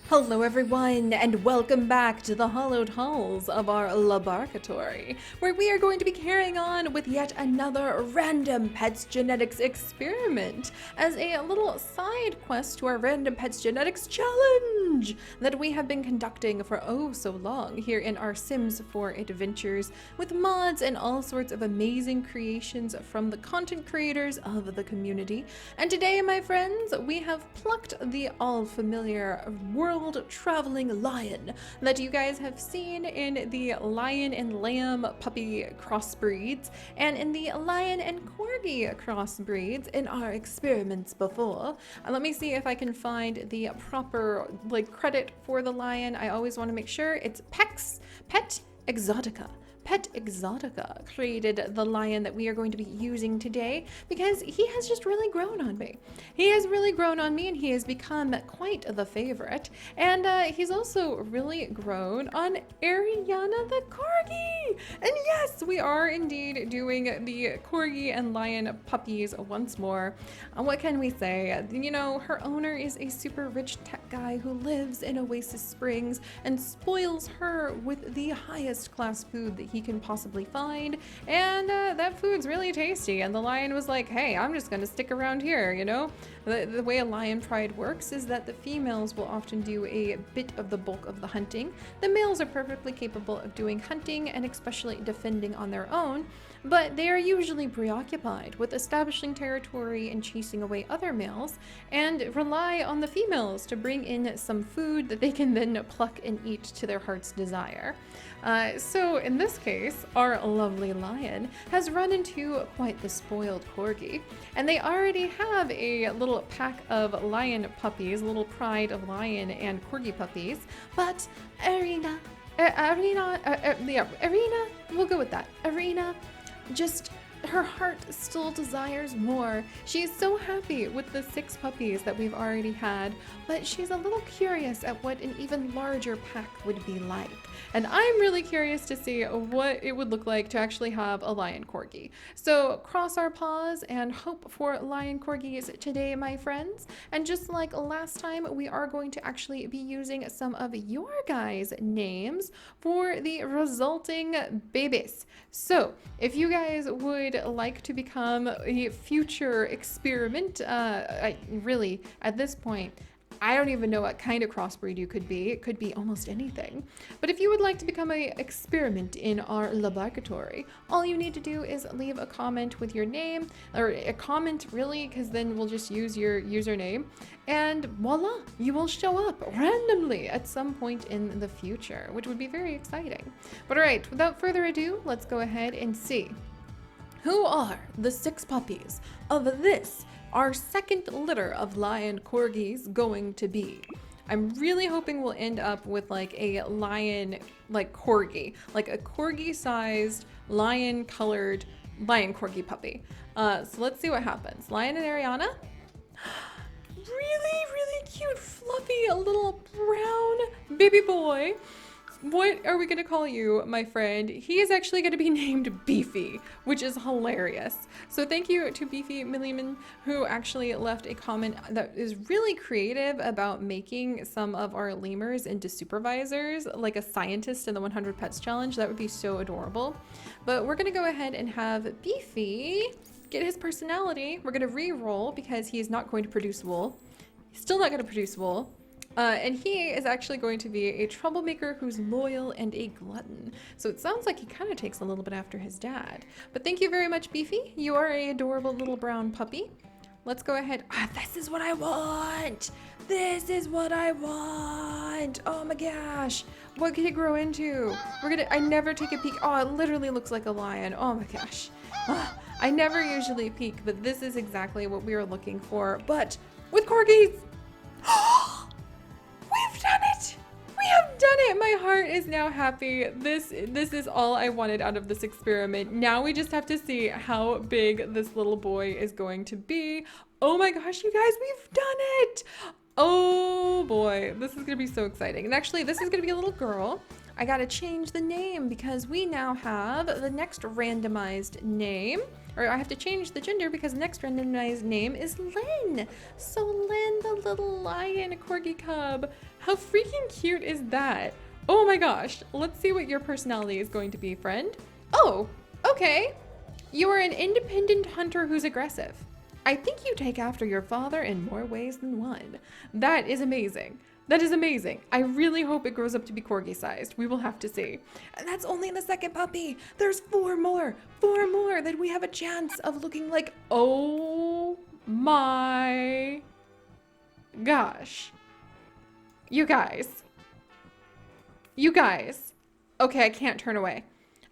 Hello everyone, and welcome back to the hollowed halls of our LaBARKatory, where we are going to be carrying on with yet another random pets genetics experiment as a little side quest to our random pets genetics challenge that we have been conducting for oh so long here in our Sims 4 adventures with mods and all sorts of amazing creations from the content creators of the community. And today, my friends, we have plucked the all familiar world-traveling lion that you guys have seen in the lion and lamb puppy crossbreeds and in the lion and corgi crossbreeds in our experiments before. Let me see if I can find the proper credit for the lion. I always want to make sure it's Pet Exotica. Pet Exotica created the lion that we are going to be using today because he has just really grown on me. He has really grown on me and he has become quite the favorite. And he's also really grown on Ariana the Corgi. And yes, we are indeed doing the Corgi and Lion puppies once more. What can we say? You know, her owner is a super rich tech guy who lives in Oasis Springs and spoils her with the highest class food that he can possibly find, and that food's really tasty. And the lion was like, hey, I'm just gonna stick around here, you know? The way a lion pride works is that the females will often do a bit of the bulk of the hunting. The males are perfectly capable of doing hunting and especially defending on their own, but they are usually preoccupied with establishing territory and chasing away other males, and rely on the females to bring in some food that they can then pluck and eat to their heart's desire. So in this case, our lovely lion has run into quite the spoiled corgi, and they already have a little pack of lion puppies, a little pride of lion and corgi puppies, but Arena, we'll go with that. Arena, just her heart still desires more. She's so happy with the 6 puppies that we've already had, but she's a little curious at what an even larger pack would be like. And I'm really curious to see what it would look like to actually have a lion corgi. So cross our paws and hope for lion corgis today, my friends. And just like last time, we are going to actually be using some of your guys' names for the resulting babies. So if you guys would like to become a future experiment, really, at this point, I don't even know what kind of crossbreed you could be. It could be almost anything. But if you would like to become an experiment in our LaBARKatory, all you need to do is leave a comment with your name, or a comment really, because then we'll just use your username, and voila, you will show up randomly at some point in the future, which would be very exciting. But all right, without further ado, let's go ahead and see who are the 6 puppies of this, our second litter of lion corgis, going to be. I'm really hoping we'll end up with like a lion corgi, like a corgi-sized lion colored lion corgi puppy. So let's see what happens. Lion and Ariana. Really cute, fluffy, a little brown baby boy. What are we going to call you, my friend? He is actually going to be named Beefy, which is hilarious. So thank you to Beefy Milliman, who actually left a comment that is really creative about making some of our lemurs into supervisors, like a scientist in the 100 Pets Challenge. That would be so adorable. But we're going to go ahead and have Beefy get his personality. We're going to re-roll because he is not going to produce wool. He's still not going to produce wool. And he is actually going to be a troublemaker who's loyal and a glutton. So it sounds like he kind of takes a little bit after his dad. But thank you very much, Beefy. You are an adorable little brown puppy. Let's go ahead. This is what I want. This is what I want. Oh my gosh. What could it grow into? I never take a peek. Oh, it literally looks like a lion. Oh my gosh. I never usually peek, but this is exactly what we are looking for. But with corgis. We've done it! We have done it! My heart is now happy. This is all I wanted out of this experiment. Now we just have to see how big this little boy is going to be. Oh my gosh, you guys, we've done it! Oh boy, this is gonna be so exciting. And actually, this is gonna be a little girl. I gotta change the name because we now have the next randomized name or I have to change the gender because next randomized name is Lynn. So Lynn, the little lion corgi cub. How freaking cute is that? Oh my gosh. Let's see what your personality is going to be, friend. Oh, okay. You are an independent hunter who's aggressive. I think you take after your father in more ways than one. That is amazing. That is amazing. I really hope it grows up to be corgi-sized. We will have to see. And that's only the second puppy. There's four more that we have a chance of looking like. Oh my gosh. You guys. Okay, I can't turn away.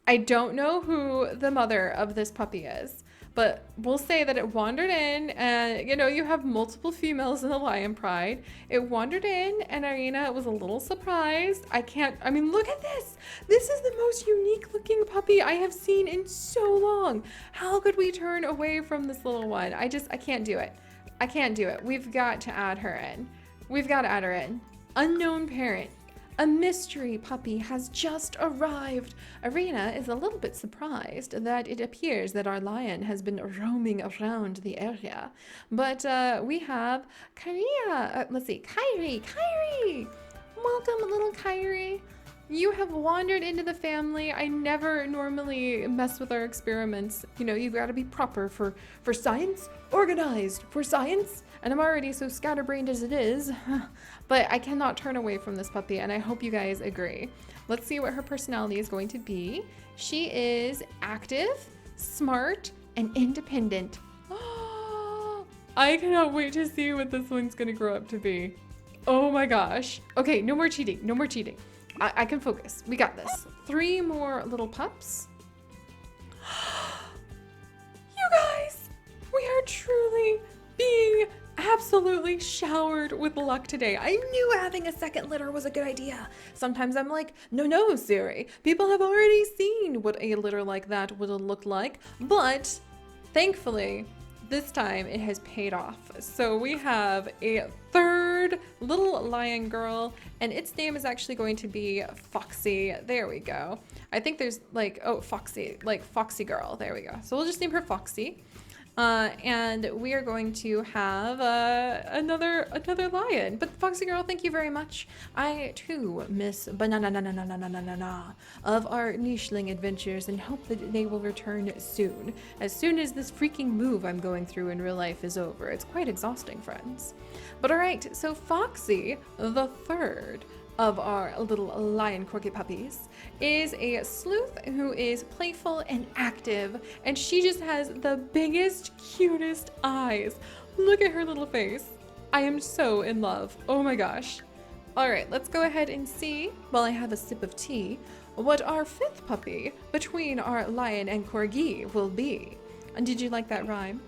I don't know who the mother of this puppy is, but we'll say that it wandered in and, you know, you have multiple females in the lion pride. It wandered in and Irina was a little surprised. I mean, look at this. This is the most unique looking puppy I have seen in so long. How could we turn away from this little one? I can't do it. I can't do it. We've got to add her in. We've got to add her in. Unknown parent. A mystery puppy has just arrived. Irina is a little bit surprised that it appears that our lion has been roaming around the area. But we have Kyrie. Let's see, Kyrie. Welcome, little Kyrie. You have wandered into the family. I never normally mess with our experiments. You know, you gotta be proper for science, organized for science. And I'm already so scatterbrained as it is. But I cannot turn away from this puppy, and I hope you guys agree. Let's see what her personality is going to be. She is active, smart, and independent. I cannot wait to see what this one's gonna grow up to be. Oh my gosh. Okay, no more cheating, no more cheating. I can focus. We got this. 3 more little pups. You guys, we are truly being absolutely showered with luck today. I knew having a second litter was a good idea. Sometimes I'm like, no, Seri. People have already seen what a litter like that would look like. But thankfully, this time it has paid off. So we have a 3rd little lion girl, and its name is actually going to be Foxy. There we go. I think there's like, oh, Foxy, like Foxy girl. There we go. So we'll just name her Foxy. And we are going to have another lion. But Foxy girl, thank you very much. I too miss banana of our nicheling adventures and hope that they will return soon as this freaking move I'm going through in real life is over. It's quite exhausting, friends. But all right, so Foxy, the 3rd of our little lion corgi puppies, is a sleuth who is playful and active, and she just has the biggest, cutest eyes. Look at her little face. I am so in love. Oh my gosh. All right, let's go ahead and see, while I have a sip of tea, what our 5th puppy between our lion and corgi will be. And did you like that rhyme?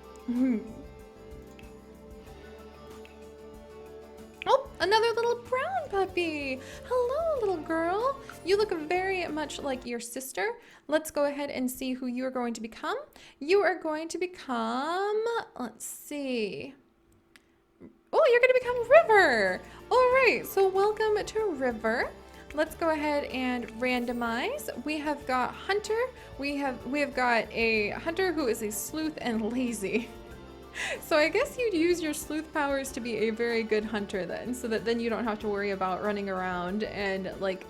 Oh, another little brown puppy. Hello, little girl. You look very much like your sister. Let's go ahead and see who you are going to become. You are going to become, let's see. Oh, you're going to become River. All right, so welcome to River. Let's go ahead and randomize. We have got Hunter. We have got a Hunter who is a sleuth and lazy. So I guess you'd use your sleuth powers to be a very good hunter then, so that then you don't have to worry about running around and like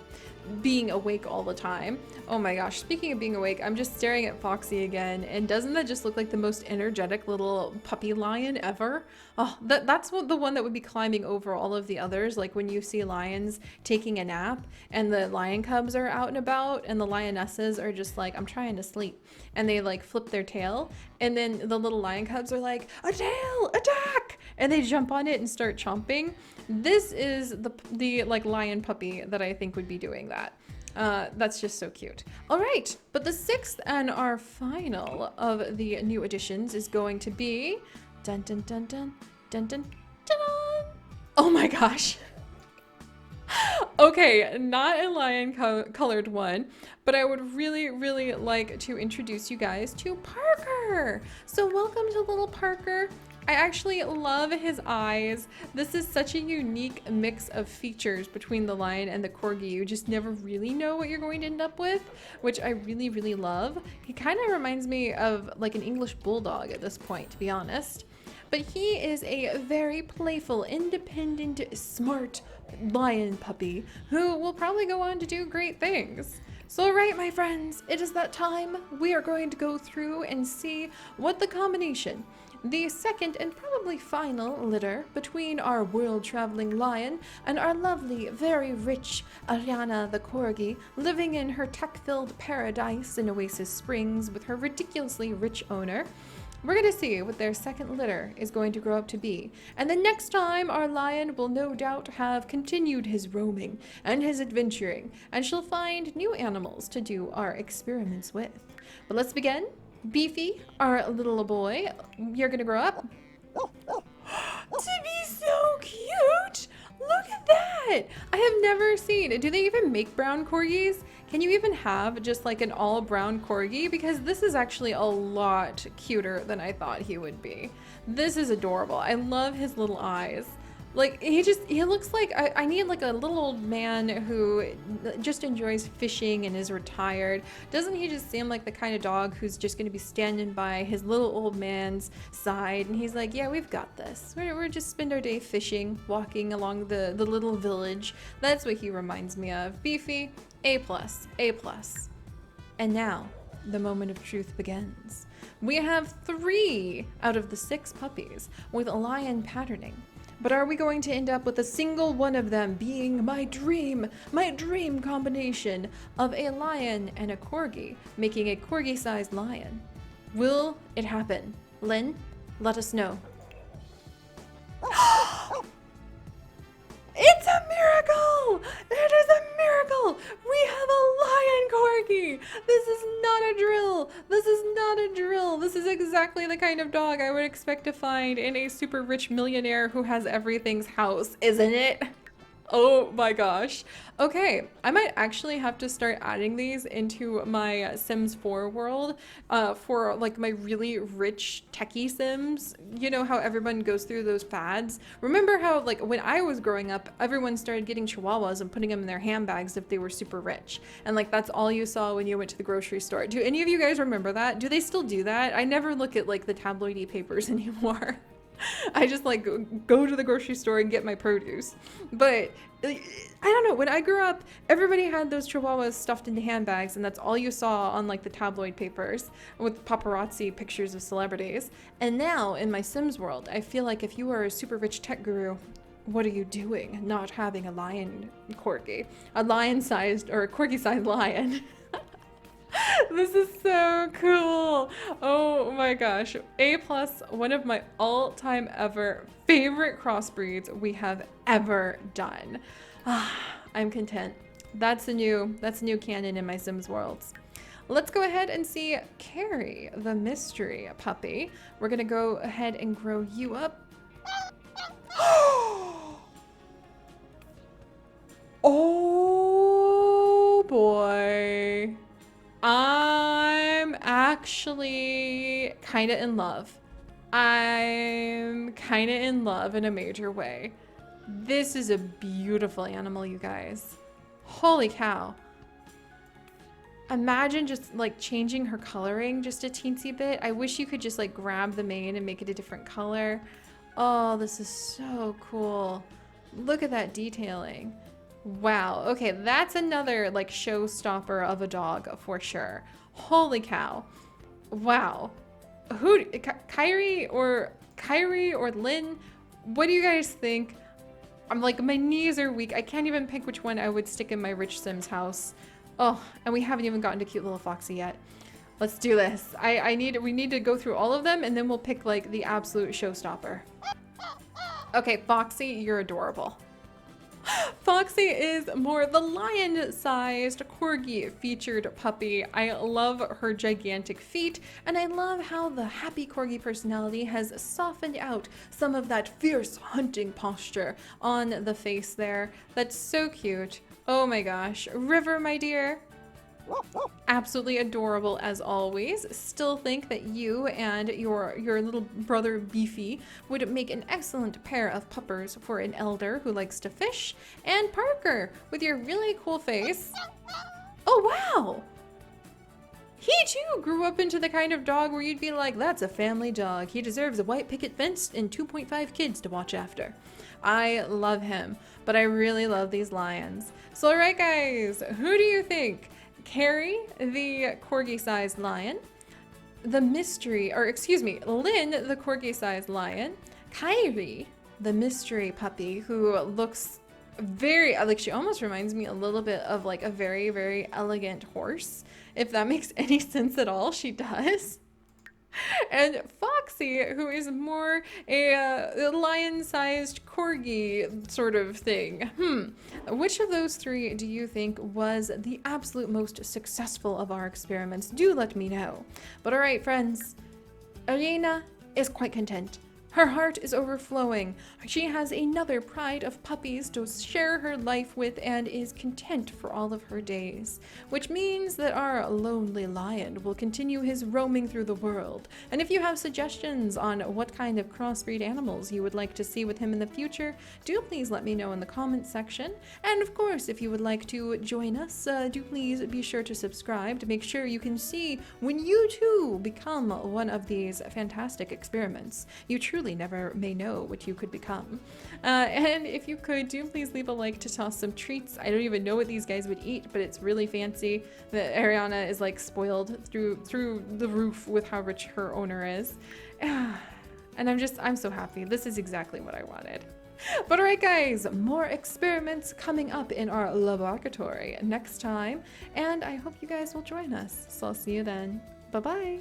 being awake all the time. Oh my gosh, speaking of being awake, I'm just staring at Foxy again, and doesn't that just look like the most energetic little puppy lion ever? Oh, that's the one that would be climbing over all of the others, like when you see lions taking a nap and the lion cubs are out and about and the lionesses are just like, I'm trying to sleep, and they like flip their tail, and then the little lion cubs are like, a tail, attack, and they jump on it and start chomping. This is the like lion puppy that I think would be doing that. That's just so cute. All right, but the 6th and our final of the new additions is going to be dun dun dun dun dun dun dun. Oh my gosh. Okay, not a lion colored one, but I would really like to introduce you guys to Parker. So welcome to little Parker. I actually love his eyes. This is such a unique mix of features between the lion and the corgi. You just never really know what you're going to end up with, which I really, really love. He kind of reminds me of like an English bulldog at this point, to be honest. But he is a very playful, independent, smart lion puppy who will probably go on to do great things. So all right, my friends, it is that time. We are going to go through and see what the combination, the second and probably final litter between our world-traveling lion and our lovely, very rich Ariana the corgi living in her tech-filled paradise in Oasis Springs with her ridiculously rich owner. We're going to see what their second litter is going to grow up to be. And the next time, our lion will no doubt have continued his roaming and his adventuring, and she'll find new animals to do our experiments with. But let's begin. Beefy, our little boy, you're going to grow up to be so cute. Look at that. I have never seen, do they even make brown corgis? Can you even have just like an all brown corgi? Because this is actually a lot cuter than I thought he would be. This is adorable. I love his little eyes. Like he looks like, I need like a little old man who just enjoys fishing and is retired. Doesn't he just seem like the kind of dog who's just gonna be standing by his little old man's side and he's like, yeah, we've got this. We're just spend our day fishing, walking along the little village. That's what he reminds me of. Beefy, A+, A+. And now, the moment of truth begins. We have 3 out of the 6 puppies with lion patterning. But are we going to end up with a single one of them being my dream combination of a lion and a corgi, making a corgi-sized lion? Will it happen? Lynn, let us know. It's a miracle! It is a miracle! We have a lion corgi! This is not a drill! This is not a drill! This is exactly the kind of dog I would expect to find in a super rich millionaire who has everything's house, isn't it? Oh my gosh. Okay, I might actually have to start adding these into my Sims 4 world for like my really rich techie Sims. You know how everyone goes through those fads? Remember how like when I was growing up, everyone started getting chihuahuas and putting them in their handbags if they were super rich. And like that's all you saw when you went to the grocery store. Do any of you guys remember that? Do they still do that? I never look at like the tabloidy papers anymore. I just like go to the grocery store and get my produce. But I don't know, when I grew up, everybody had those chihuahuas stuffed into handbags and that's all you saw on like the tabloid papers with paparazzi pictures of celebrities. And now in my Sims world, I feel like if you are a super rich tech guru, what are you doing not having a lion corgi? A lion-sized or a corgi-sized lion. This is so cool. Oh my gosh. A+, one of my all-time ever favorite crossbreeds we have ever done. I'm content. That's a new canon in my Sims worlds. Let's go ahead and see Carrie, the mystery puppy. We're gonna go ahead and grow you up. Oh boy. I'm actually kind of in love. I'm kind of in love in a major way. This is a beautiful animal, you guys. Holy cow. Imagine just like changing her coloring just a teensy bit. I wish you could just like grab the mane and make it a different color. Oh, this is so cool. Look at that detailing. Wow. Okay, that's another like showstopper of a dog for sure. Holy cow. Wow. Who, Kyrie or Lynn, what do you guys think? I'm like, my knees are weak. I can't even pick which one I would stick in my rich Sims house. Oh, and we haven't even gotten to cute little Foxy yet. Let's do this. We need to go through all of them and then we'll pick like the absolute showstopper. Okay, Foxy, you're adorable. Foxy is more the lion-sized corgi featured puppy. I love her gigantic feet, and I love how the happy corgi personality has softened out some of that fierce hunting posture on the face there. That's so cute. Oh my gosh. River, my dear. Absolutely adorable as always. Still think that you and your little brother Beefy would make an excellent pair of puppers for an elder who likes to fish. And Parker, with your really cool face. Oh wow! He too grew up into the kind of dog where you'd be like, that's a family dog. He deserves a white picket fence and 2.5 kids to watch after. I love him, but I really love these lions. So alright guys, who do you think? Carrie, the Corgi-Sized lion, Lynn, the Corgi-Sized lion, Kyrie, the mystery puppy who looks very, like she almost reminds me a little bit of like a very, very elegant horse. If that makes any sense at all, she does. And Foxy, who is more a lion-sized corgi sort of thing. Which of those three do you think was the absolute most successful of our experiments? Do let me know. But all right, friends, Elena is quite content. Her heart is overflowing. She has another pride of puppies to share her life with and is content for all of her days. Which means that our lonely lion will continue his roaming through the world. And if you have suggestions on what kind of crossbreed animals you would like to see with him in the future, do please let me know in the comments section. And of course, if you would like to join us, do please be sure to subscribe to make sure you can see when you too become one of these fantastic experiments. You truly never may know what you could become. And if you could, do please leave a like to toss some treats. I don't even know what these guys would eat, but it's really fancy. That Ariana is like spoiled through the roof with how rich her owner is. And I'm so happy. This is exactly what I wanted. But alright guys, more experiments coming up in our laboratory next time, and I hope you guys will join us. So I'll see you then. Bye-bye.